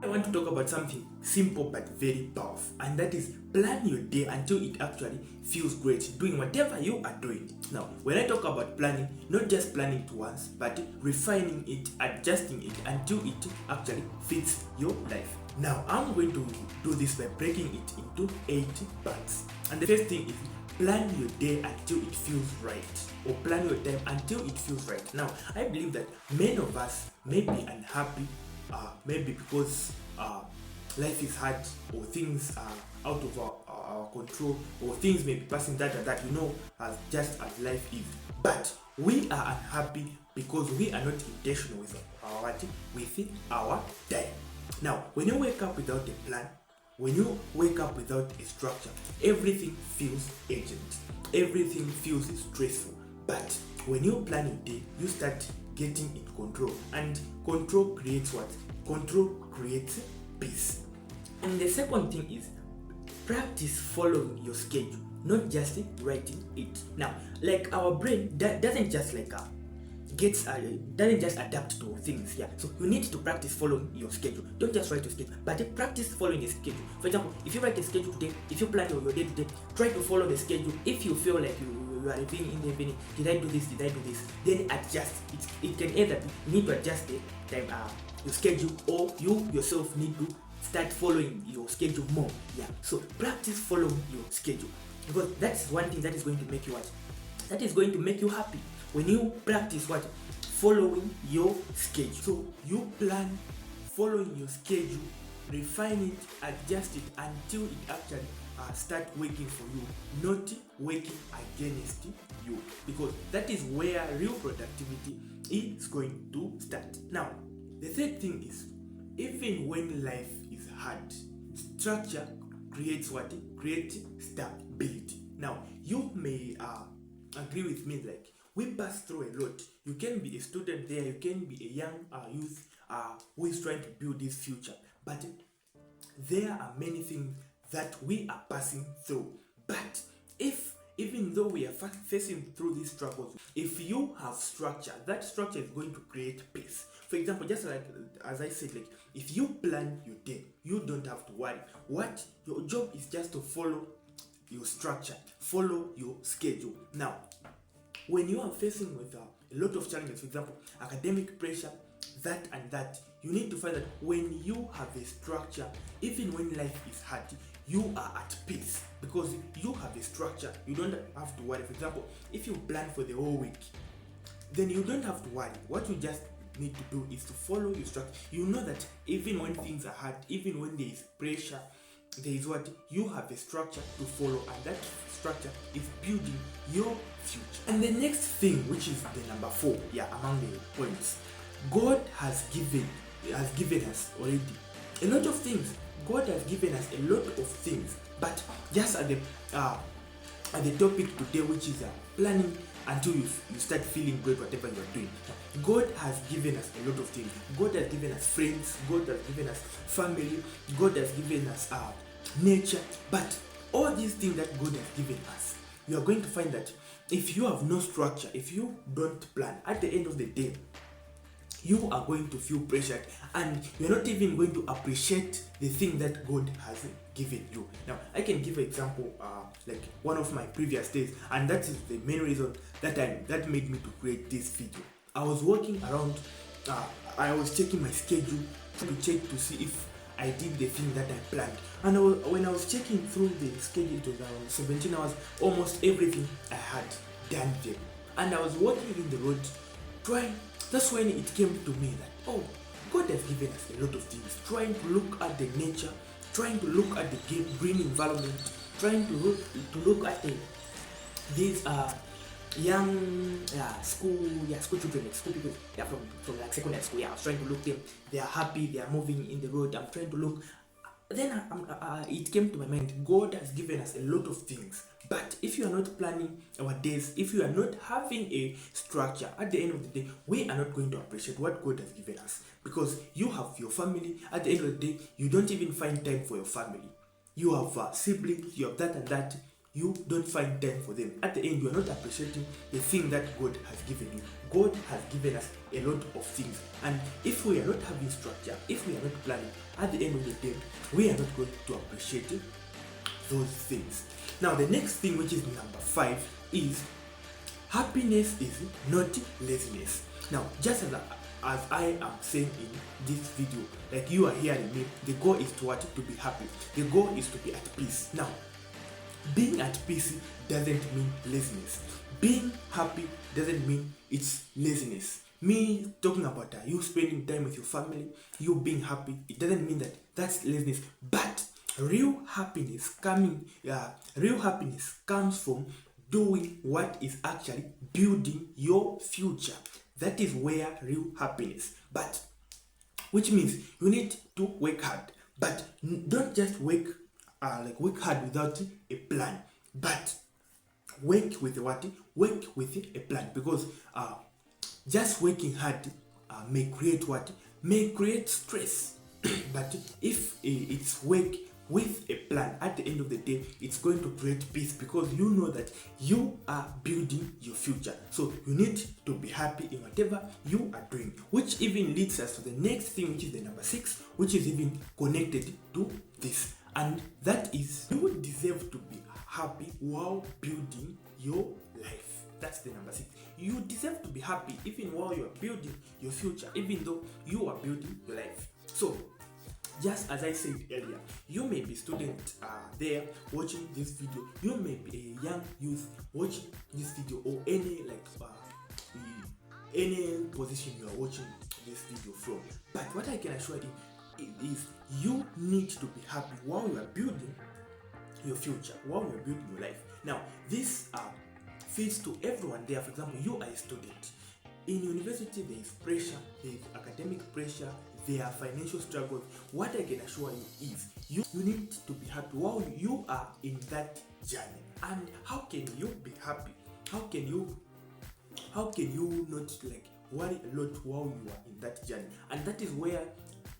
I want to talk about something simple but very powerful, and that is plan your day until it actually feels great doing whatever you are doing. Now, when I talk about planning, not just planning it once, but refining it, adjusting it until it actually fits your life. Now, I'm going to do this by breaking it into 8 parts. And the first thing is plan your day until it feels right, or plan your time until it feels right. Now, I believe that many of us may be unhappy, maybe because life is hard, or things are out of our control, or things may be passing that and that, as just as life is. But we are unhappy because we are not intentional with our time. Now, when you wake up without a plan, when you wake up without a structure, everything feels urgent, everything feels stressful. But when you plan your day, you start getting in control, and control creates what? Control creates peace. And the second thing is practice following your schedule, not just writing it. Now, like our brain doesn't just doesn't just adapt to things. So you need to practice following your schedule. Don't just write your schedule, but practice following a schedule. For example, if you write a schedule today, if you plan your day today, try to follow the schedule. If you feel like you are living in the evening, did I do this, then adjust. It can either be you need to adjust the time, your schedule, or you yourself need to start following your schedule more. So practice following your schedule, because that's one thing that is going to make you what? That is going to make you happy. When you practice what? Following your schedule. So you plan following your schedule, refine it, adjust it until it actually start working for you, not working against you, because that is where real productivity is going to start. Now, the third thing is, even when life is hard, structure creates what? Creates stability. Now, you may agree with me, like, we pass through a lot. You can be a student there, you can be a young youth who is trying to build this future, but there are many things that we are passing through. But even though we are facing through these struggles, if you have structure, that structure is going to create peace. For example, just like as I said, like, if you plan your day, you don't have to worry. What your job is just to follow your structure, follow your schedule. Now, when you are facing with a lot of challenges, for example, academic pressure, that and that, you need to find that when you have a structure, even when life is hard, you are at peace, because you have a structure. You don't have to worry. For example, if you plan for the whole week, then you don't have to worry. What you just need to do is to follow your structure. You know that even when things are hard, even when there is pressure, there is what? You have a structure to follow, and that structure is building your future. And the next thing, which is the number 4, among the points, God has given us already a lot of things. God has given us a lot of things, but just at the topic today, which is planning until you start feeling great whatever you are doing. God has given us a lot of things. God has given us friends, God has given us family, God has given us nature. But all these things that God has given us, you are going to find that if you have no structure, if you don't plan, at the end of the day, you are going to feel pressured, and you're not even going to appreciate the thing that God has given you. Now, I can give an example, like one of my previous days, and that is the main reason that made me to create this video. I was walking around, I was checking my schedule to check to see if I did the thing that I planned. And when I was checking through the schedule, it was around 17 hours, almost everything I had done there. And I was walking in the road, that's when it came to me that, oh, God has given us a lot of things. Trying to look at the nature, trying to look at the green environment, trying to look at these young school children, like school people, from like secondary school. I was trying to look them. They are happy. They are moving in the road. I'm trying to look. Then it came to my mind, God has given us a lot of things, but if you are not planning our days, if you are not having a structure, at the end of the day, we are not going to appreciate what God has given us, because you have your family. At the end of the day, you don't even find time for your family. You have siblings, you have that and that. you don't find time for them. At the end, you are not appreciating the thing that God has given you. God has given us a lot of things, and if we are not having structure, if we are not planning, at the end of the day, we are not going to appreciate those things. Now, the next thing, which is number 5, is happiness is not laziness. Now, just as I am saying in this video, like you are hearing me, the goal is to be happy. The goal is to be at peace. Now, being at peace doesn't mean laziness. Being happy doesn't mean it's laziness. Me talking about you spending time with your family, you being happy, it doesn't mean that that's laziness. But real happiness comes from doing what is actually building your future. That is where real happiness. But which means you need to work hard, but don't just work hard without a plan, but work with what? Work with a plan, because just working hard may create what? May create stress. But if it's work with a plan, at the end of the day, it's going to create peace, because you know that you are building your future. So you need to be happy in whatever you are doing, which even leads us to the next thing, which is the number 6, which is even connected to this, and that is you deserve to be happy while building your life. That's the number 6. You deserve to be happy even while you are building your future, even though you are building your life. So just as I said earlier, you may be student there watching this video, you may be a young youth watching this video, or any any position you are watching this video from. But what I can assure you is you need to be happy while you are building your future, while you are building your life. Now, this fits to everyone there. For example, you are a student. In university, there is pressure, there is academic pressure, there are financial struggles. What I can assure you is you need to be happy while you are in that journey. And how can you be happy? How can you not worry a lot while you are in that journey? And that is where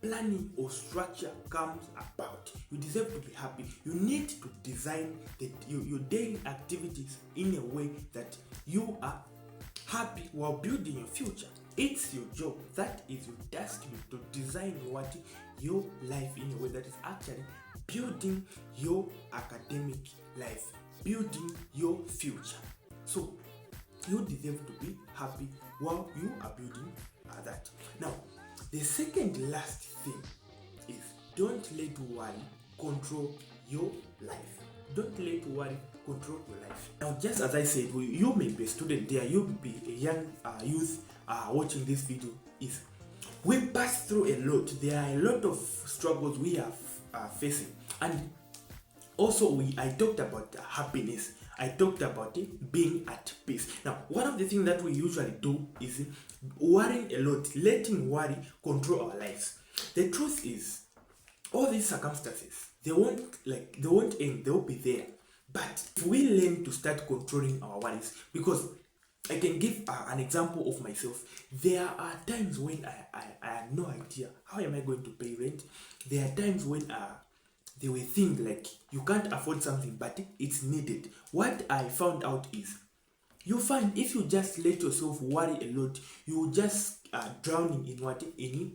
planning or structure comes about. You deserve to be happy. You need to design your daily activities in a way that you are happy while building your future. It's your job, that is your task, to design your life in a way that is actually building your academic life, building your future. So you deserve to be happy while you are building that. Now, the second last thing is don't let worry control your life. Don't let worry control your life. Now, just as I said, you may be a student there, you may be a young youth watching this video. Is we pass through a lot. There are a lot of struggles we are facing, and also I talked about happiness. I talked about being at peace. Now, one of the things that we usually do is worrying a lot, letting worry control our lives. The truth is, all these circumstances, they won't end, they will be there. But if we learn to start controlling our worries, because I can give an example of myself. There are times when I have no idea how am I going to pay rent. There are times when there were things like you can't afford something, but it's needed. What I found out is you find if you just let yourself worry a lot, you just drowning in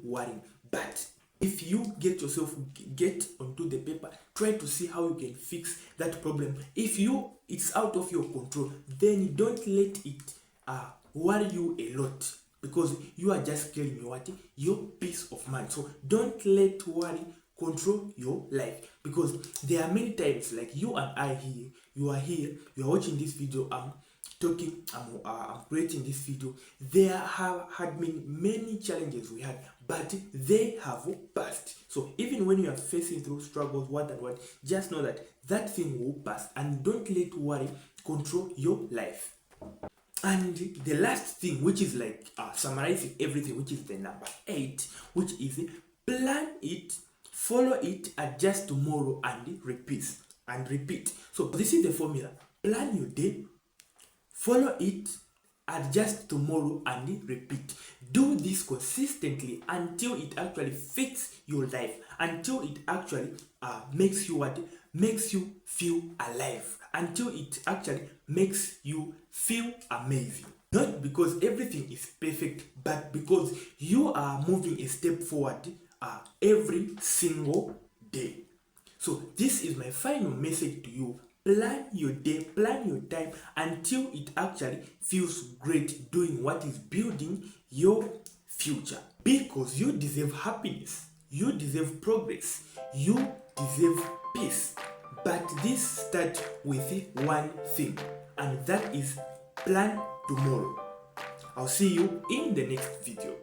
worrying. But if you get onto the paper, try to see how you can fix that problem. If it's out of your control, then don't let it worry you a lot, because you are just killing your peace of mind. So don't let worry control your life, because there are many times like you and I here, you are watching this video, I'm creating this video. There had been many challenges we had, but they have passed. So even when you are facing through struggles, just know that thing will pass, and don't let worry control your life. And the last thing, which is summarizing everything, which is the number 8, which is plan it, follow it, adjust tomorrow, and repeat. So this is the formula: plan your day, follow it, adjust tomorrow and repeat. Do this consistently until it actually fits your life, until it actually makes you what? Makes you feel alive, until it actually makes you feel amazing. Not because everything is perfect, but because you are moving a step forward every single day. So this is my final message to you. Plan your day, plan your time until it actually feels great doing what is building your future. Because you deserve happiness, you deserve progress, you deserve peace. But this starts with one thing, and that is plan tomorrow. I'll see you in the next video.